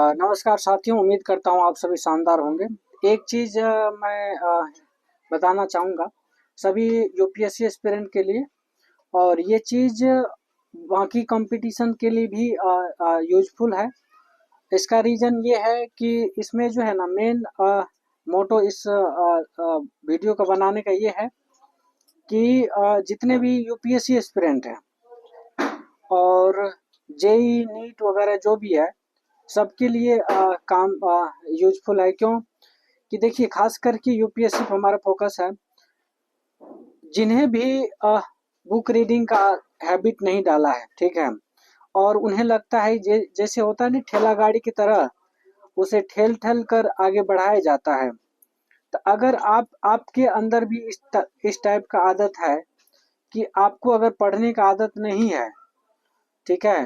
नमस्कार साथियों, उम्मीद करता हूँ आप सभी शानदार होंगे। एक चीज़ मैं बताना चाहूँगा सभी यूपीएससी एस्पिरेंट के लिए, और ये चीज़ बाकी कंपटीशन के लिए भी यूजफुल है। इसका रीज़न ये है कि इसमें जो है ना मेन मोटो इस वीडियो को बनाने का ये है कि जितने भी यूपीएससी एस्पिरेंट हैं और जेई नीट वगैरह जो भी है, सबके लिए काम यूजफुल है। क्यों कि देखिए, खास करके यूपीएससी पर हमारा फोकस है। जिन्हें भी बुक रीडिंग का हैबिट नहीं डाला है, ठीक है, और उन्हें लगता है जैसे होता है ना ठेला गाड़ी की तरह, उसे ठेल ठेल कर आगे बढ़ाया जाता है। तो अगर आपके अंदर भी इस टाइप का आदत है कि आपको अगर पढ़ने का आदत नहीं है, ठीक है,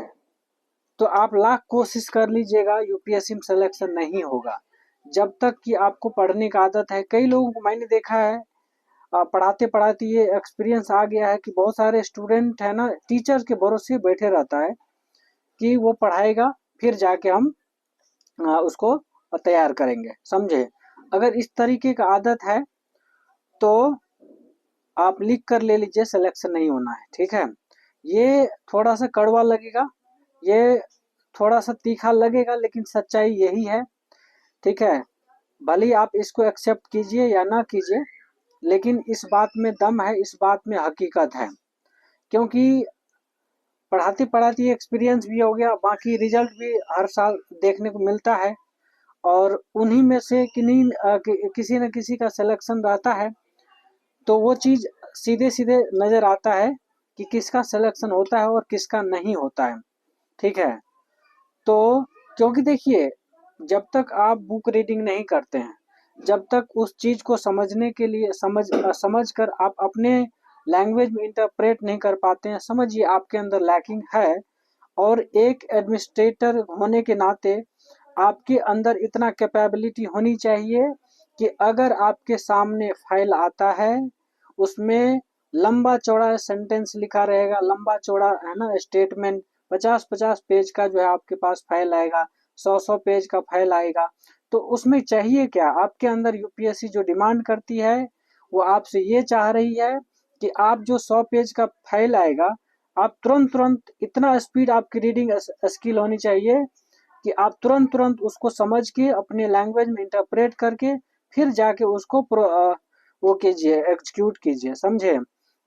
तो आप लाख कोशिश कर लीजिएगा, यूपीएससी में सिलेक्शन नहीं होगा जब तक कि आपको पढ़ने का आदत है। कई लोगों को मैंने देखा है, पढ़ाते पढ़ाते ये एक्सपीरियंस आ गया है कि बहुत सारे स्टूडेंट है ना टीचर के भरोसे बैठे रहता है कि वो पढ़ाएगा, फिर जाके हम उसको तैयार करेंगे, समझे। अगर इस तरीके का आदत है तो आप लिख कर ले लीजिए, सिलेक्शन नहीं होना है, ठीक है। ये थोड़ा सा कड़वा लगेगा, ये थोड़ा सा तीखा लगेगा, लेकिन सच्चाई यही है, ठीक है। भले ही आप इसको एक्सेप्ट कीजिए या ना कीजिए, लेकिन इस बात में दम है, इस बात में हकीकत है। क्योंकि पढ़ाते पढ़ाते एक्सपीरियंस भी हो गया, बाकी रिजल्ट भी हर साल देखने को मिलता है, और उन्हीं में से किसी न किसी का सिलेक्शन रहता है। तो वो चीज़ सीधे सीधे नज़र आता है कि किसका सिलेक्शन होता है और किसका नहीं होता है, ठीक है। तो क्योंकि देखिए, जब तक आप बुक रीडिंग नहीं करते हैं, जब तक उस चीज़ को समझने के लिए समझ कर आप अपने लैंग्वेज में इंटरप्रेट नहीं कर पाते हैं, समझिए आपके अंदर लैकिंग है। और एक एडमिनिस्ट्रेटर होने के नाते आपके अंदर इतना कैपेबिलिटी होनी चाहिए कि अगर आपके सामने फाइल आता है, उसमें लंबा चौड़ा सेंटेंस लिखा रहेगा, लंबा चौड़ा है ना स्टेटमेंट, 50-50 पेज का जो है आपके पास फाइल आएगा, 100-100 पेज का फाइल आएगा। तो उसमें चाहिए क्या, आपके अंदर यूपीएससी जो डिमांड करती है वो आपसे ये चाह रही है कि आप जो 100 पेज का फाइल आएगा, आप तुरंत तुरंत, इतना स्पीड आपकी रीडिंग स्किल होनी चाहिए कि आप तुरंत तुरंत उसको समझ के अपने लैंग्वेज में इंटरप्रेट करके फिर जाके उसको वो कीजिए, एग्जीक्यूट कीजिए, समझे।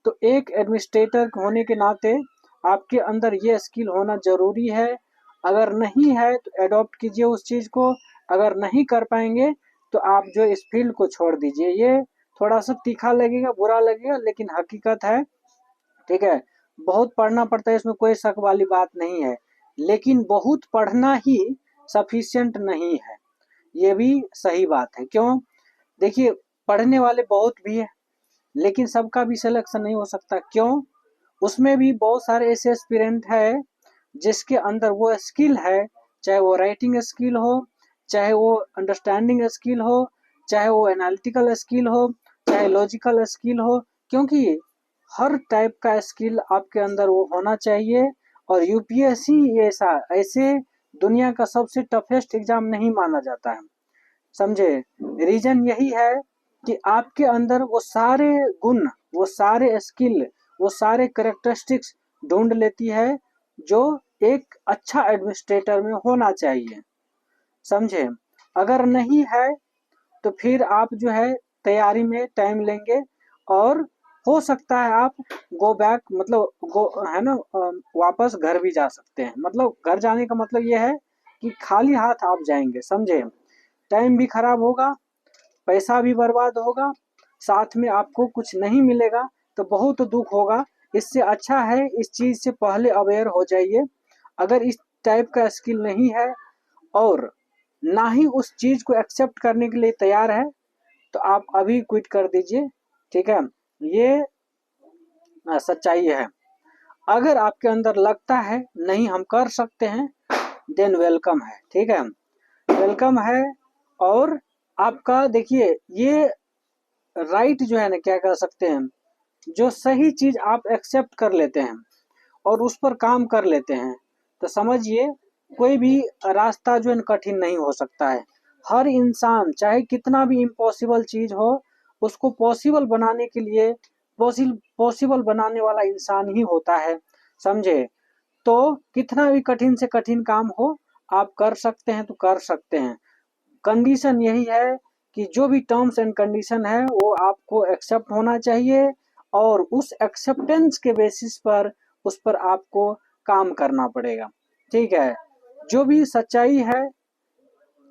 तो एक एडमिनिस्ट्रेटर होने के नाते आपके अंदर ये स्किल होना जरूरी है। अगर नहीं है तो एडॉप्ट कीजिए उस चीज़ को, अगर नहीं कर पाएंगे तो आप जो इस फील्ड को छोड़ दीजिए। ये थोड़ा सा तीखा लगेगा, बुरा लगेगा, लेकिन हकीकत है, ठीक है। बहुत पढ़ना पड़ता है, इसमें कोई शक वाली बात नहीं है, लेकिन बहुत पढ़ना ही सफिशिएंट नहीं है, ये भी सही बात है। क्यों, देखिए, पढ़ने वाले बहुत भी है, लेकिन सबका भी सिलेक्शन नहीं हो सकता। क्यों, उसमें भी बहुत सारे ऐसे एस्पिरेंट है जिसके अंदर वो स्किल है, चाहे वो राइटिंग स्किल हो, चाहे वो अंडरस्टैंडिंग स्किल हो, चाहे वो एनालिटिकल स्किल हो, चाहे लॉजिकल स्किल हो। क्योंकि हर टाइप का स्किल आपके अंदर वो होना चाहिए। और यूपीएससी ऐसा ऐसे दुनिया का सबसे टफेस्ट एग्जाम नहीं माना जाता है, समझे। रीजन यही है कि आपके अंदर वो सारे गुण, वो सारे स्किल, वो सारे करेक्टरिस्टिक्स ढूंढ लेती है जो एक अच्छा एडमिनिस्ट्रेटर में होना चाहिए, समझे। अगर नहीं है तो फिर आप जो है तैयारी में टाइम लेंगे, और हो सकता है आप गो बैक, मतलब गो है ना, वापस घर भी जा सकते हैं। मतलब घर जाने का मतलब ये है कि खाली हाथ आप जाएंगे, समझे। टाइम भी खराब होगा, पैसा भी बर्बाद होगा, साथ में आपको कुछ नहीं मिलेगा, तो बहुत दुख होगा। इससे अच्छा है इस चीज़ से पहले अवेयर हो जाइए। अगर इस टाइप का स्किल नहीं है और ना ही उस चीज़ को एक्सेप्ट करने के लिए तैयार है, तो आप अभी क्विट कर दीजिए, ठीक है। ये सच्चाई है। अगर आपके अंदर लगता है नहीं हम कर सकते हैं, देन वेलकम है, ठीक है, वेलकम है। और आपका देखिए, ये राइट जो है ना, क्या कर सकते हैं, जो सही चीज आप एक्सेप्ट कर लेते हैं और उस पर काम कर लेते हैं, तो समझिए कोई भी रास्ता जो है कठिन नहीं हो सकता है। हर इंसान चाहे कितना भी इम्पॉसिबल चीज हो, उसको पॉसिबल बनाने के लिए पॉसिबल बनाने वाला इंसान ही होता है, समझे। तो कितना भी कठिन से कठिन काम हो, आप कर सकते हैं तो कर सकते हैं। कंडीशन यही है कि जो भी टर्म्स एंड कंडीशन है वो आपको एक्सेप्ट होना चाहिए, और उस एक्सेप्टेंस के बेसिस पर उस पर आपको काम करना पड़ेगा। ठीक है, जो भी सच्चाई है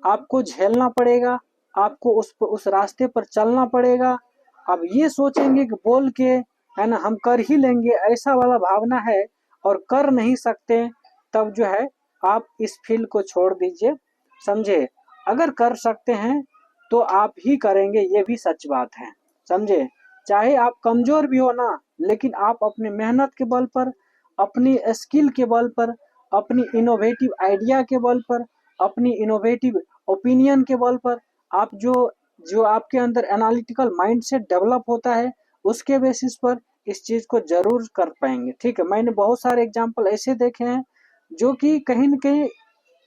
आपको झेलना पड़ेगा, आपको उस रास्ते पर चलना पड़ेगा। अब ये सोचेंगे कि बोल के है ना हम कर ही लेंगे, ऐसा वाला भावना है और कर नहीं सकते, तब जो है आप इस फील्ड को छोड़ दीजिए, समझे। अगर कर सकते हैं तो आप ही करेंगे, ये भी सच बात है, समझे। चाहे आप कमजोर भी हो ना, लेकिन आप अपने मेहनत के बल पर, अपनी स्किल के बल पर, अपनी इनोवेटिव आइडिया के बल पर, अपनी इनोवेटिव ओपिनियन के बल पर, आप जो जो आपके अंदर एनालिटिकल माइंडसेट डेवलप होता है, उसके बेसिस पर इस चीज को जरूर कर पाएंगे। ठीक है, मैंने बहुत सारे एग्जांपल ऐसे देखे हैं जो कि कहीं न कहीं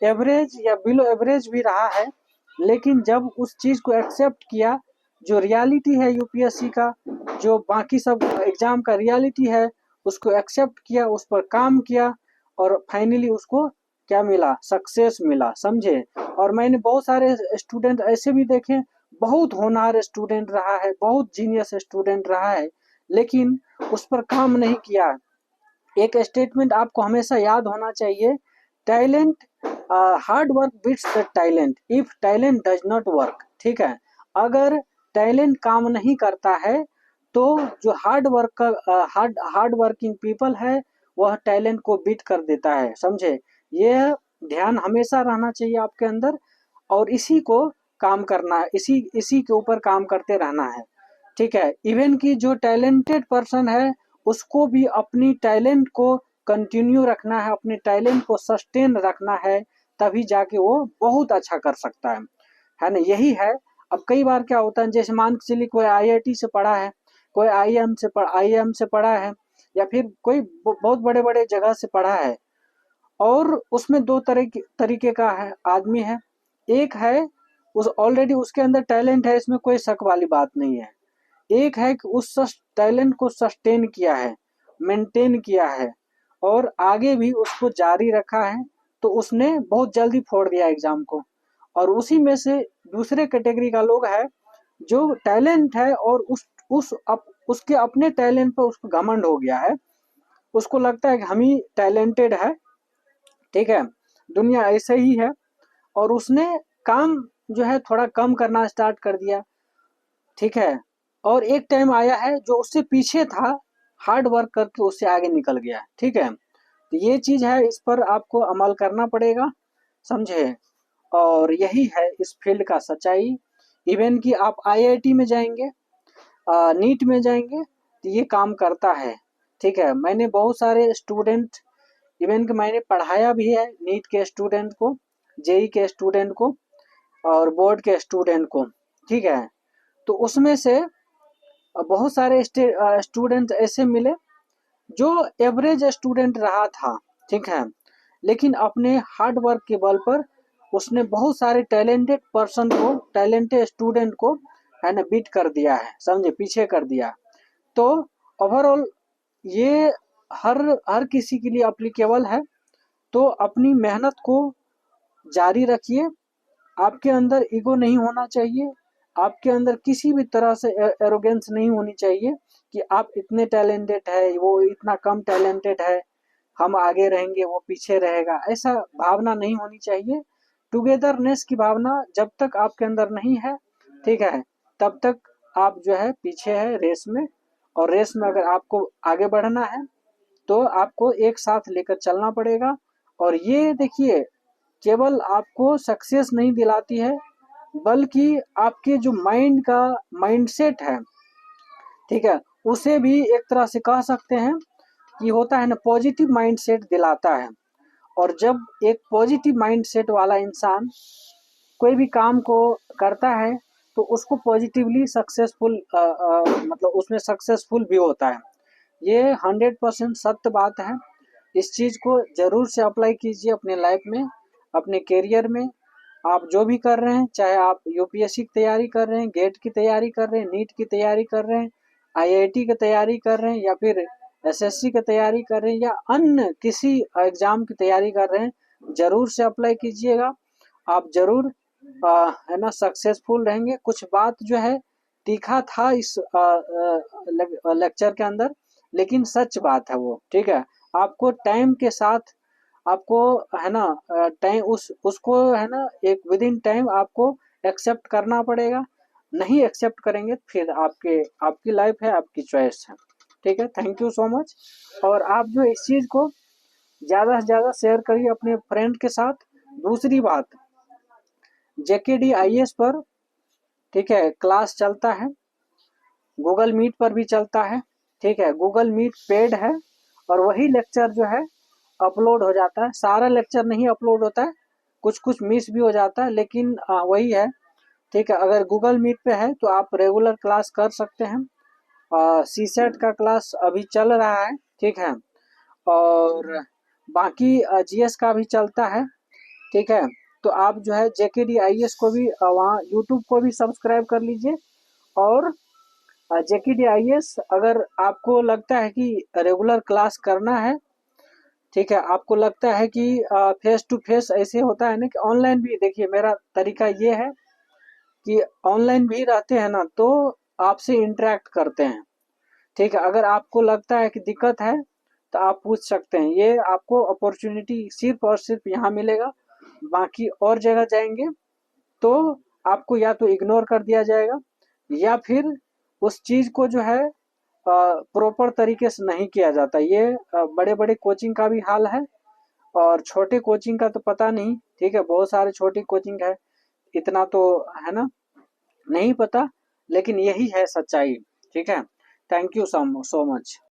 एवरेज या बिलो एवरेज भी रहा है, लेकिन जब उस चीज को एक्सेप्ट किया, जो रियलिटी है यूपीएससी का, जो बाकी सब एग्जाम का रियलिटी है, उसको एक्सेप्ट किया, उस पर काम किया, और फाइनली उसको क्या मिला, सक्सेस मिला, समझे। और मैंने बहुत सारे स्टूडेंट ऐसे भी देखे, बहुत होनहार स्टूडेंट रहा है, बहुत जीनियस स्टूडेंट रहा है, लेकिन उस पर काम नहीं किया। एक स्टेटमेंट आपको हमेशा याद होना चाहिए, talent, hard work beats the talent if talent does not work. ठीक है, अगर टैलेंट काम नहीं करता है तो जो हार्ड वर्किंग पीपल है वह टैलेंट को बीट कर देता है, समझे। ये ध्यान हमेशा रहना चाहिए आपके अंदर, और इसी को काम करना है, इसी इसी के ऊपर काम करते रहना है। ठीक है, इवन कि जो टैलेंटेड पर्सन है उसको भी अपनी टैलेंट को कंटिन्यू रखना है, अपने टैलेंट को सस्टेन रखना है, तभी जाके वो बहुत अच्छा कर सकता है ना। यही है। अब कई बार क्या होता है, जैसे मान के चलिए कोई आईआईटी से पढ़ा है, कोई आईएम से पढ़ा है, या फिर कोई बहुत बड़े बड़े जगह से पढ़ा है, और उसमें दो तरीके का है आदमी है। एक है उस ऑलरेडी उसके अंदर टैलेंट है, इसमें कोई शक वाली बात नहीं है। एक है कि उस टैलेंट को सस्टेन किया है, मेंटेन किया है, और आगे भी उसको जारी रखा है, तो उसने बहुत जल्दी फोड़ दिया एग्जाम को। और उसी में से दूसरे कैटेगरी का लोग है जो टैलेंट है और उसके अपने टैलेंट पर उसको घमंड हो गया है, उसको लगता है कि हम ही टैलेंटेड है। ठीक है, दुनिया ऐसे ही है, और उसने काम जो है थोड़ा कम करना स्टार्ट कर दिया। ठीक है, और एक टाइम आया है जो उससे पीछे था, हार्ड वर्क करके उससे आगे निकल गया। ठीक है, तो ये चीज है, इस पर आपको अमल करना पड़ेगा, समझे। और यही है इस फील्ड का सच्चाई। इवन कि आप आईआईटी में जाएंगे, नीट में जाएंगे, तो ये काम करता है। ठीक है, मैंने बहुत सारे स्टूडेंट, इवन कि मैंने पढ़ाया भी है नीट के स्टूडेंट को, जेई के स्टूडेंट को, और बोर्ड के स्टूडेंट को। ठीक है, तो उसमें से बहुत सारे स्टूडेंट ऐसे मिले जो एवरेज स्टूडेंट रहा था। ठीक है, लेकिन अपने हार्ड वर्क के बल पर उसने बहुत सारे टैलेंटेड स्टूडेंट को है ना बीट कर दिया है, समझे, पीछे कर दिया। तो ओवरऑल ये हर हर किसी के लिए अप्लीकेबल है। तो अपनी मेहनत को जारी रखिए, आपके अंदर ईगो नहीं होना चाहिए, आपके अंदर किसी भी तरह से एरोगेंस नहीं होनी चाहिए कि आप इतने टैलेंटेड है, वो इतना कम टैलेंटेड है, हम आगे रहेंगे वो पीछे रहेगा, ऐसा भावना नहीं होनी चाहिए। टुगेदरनेस की भावना जब तक आपके अंदर नहीं है, ठीक है, तब तक आप जो है पीछे है रेस में। और रेस में अगर आपको आगे बढ़ना है तो आपको एक साथ लेकर चलना पड़ेगा। और ये देखिए, केवल आपको सक्सेस नहीं दिलाती है, बल्कि आपके जो माइंड का माइंडसेट है, ठीक है, उसे भी एक तरह से कह सकते हैं कि होता है ना, पॉजिटिव माइंडसेट दिलाता है। और जब एक पॉजिटिव माइंडसेट वाला इंसान कोई भी काम को करता है तो उसको पॉजिटिवली सक्सेसफुल मतलब उसमें सक्सेसफुल भी होता है। ये 100% सत्य बात है। इस चीज को जरूर से अप्लाई कीजिए अपने लाइफ में, अपने करियर में आप जो भी कर रहे हैं, चाहे आप यूपीएससी की तैयारी कर रहे हैं, गेट की तैयारी कर रहे हैं, नीट की तैयारी कर रहे हैं, आईआईटी की तैयारी कर रहे हैं, या फिर एसएससी की तैयारी कर रहे हैं, या अन्य किसी एग्जाम की तैयारी कर रहे हैं, जरूर से अप्लाई कीजिएगा। आप जरूर है ना सक्सेसफुल रहेंगे। कुछ बात जो है तीखा था इस लेक्चर के अंदर, लेकिन सच बात है वो, ठीक है। आपको टाइम के साथ आपको है ना टाइम उसको है ना एक विद इन टाइम आपको एक्सेप्ट करना पड़ेगा। नहीं एक्सेप्ट करेंगे फिर आपकी लाइफ है, आपकी चॉइस है, ठीक है। Thank you so much. और आप जो इस चीज़ को ज़्यादा से ज़्यादा शेयर करिए अपने फ्रेंड के साथ। दूसरी बात, जेकेडी आईएएस पर, ठीक है, क्लास चलता है, गूगल मीट पर भी चलता है, ठीक है। गूगल मीट पेड है और वही लेक्चर जो है अपलोड हो जाता है। सारा लेक्चर नहीं अपलोड होता है, कुछ कुछ मिस भी हो जाता है, लेकिन वही है, ठीक है। अगर गूगल मीट पे है तो आप रेगुलर क्लास कर सकते हैं। सी सेट का क्लास अभी चल रहा है, ठीक है। और बाकी जीएस का भी चलता है, ठीक है। तो आप जो है जेकेडी आईएएस को भी वहाँ यूट्यूब को भी सब्सक्राइब कर लीजिए। और जेकेडी आईएएस अगर आपको लगता है कि रेगुलर क्लास करना है, ठीक है, आपको लगता है कि फेस टू फेस ऐसे होता है ना कि ऑनलाइन भी, देखिए मेरा तरीका ये है कि ऑनलाइन भी रहते हैं ना तो आपसे इंटरेक्ट करते हैं, ठीक है। अगर आपको लगता है कि दिक्कत है तो आप पूछ सकते हैं। ये आपको अपॉर्चुनिटी सिर्फ और सिर्फ यहाँ मिलेगा। बाकी और जगह जाएंगे तो आपको या तो इग्नोर कर दिया जाएगा, या फिर उस चीज को जो है प्रॉपर तरीके से नहीं किया जाता। ये बड़े बड़े कोचिंग का भी हाल है, और छोटे कोचिंग का तो पता नहीं, ठीक है। बहुत सारे छोटी कोचिंग है, इतना तो है ना नहीं पता, लेकिन यही है सच्चाई, ठीक है। Thank you so much.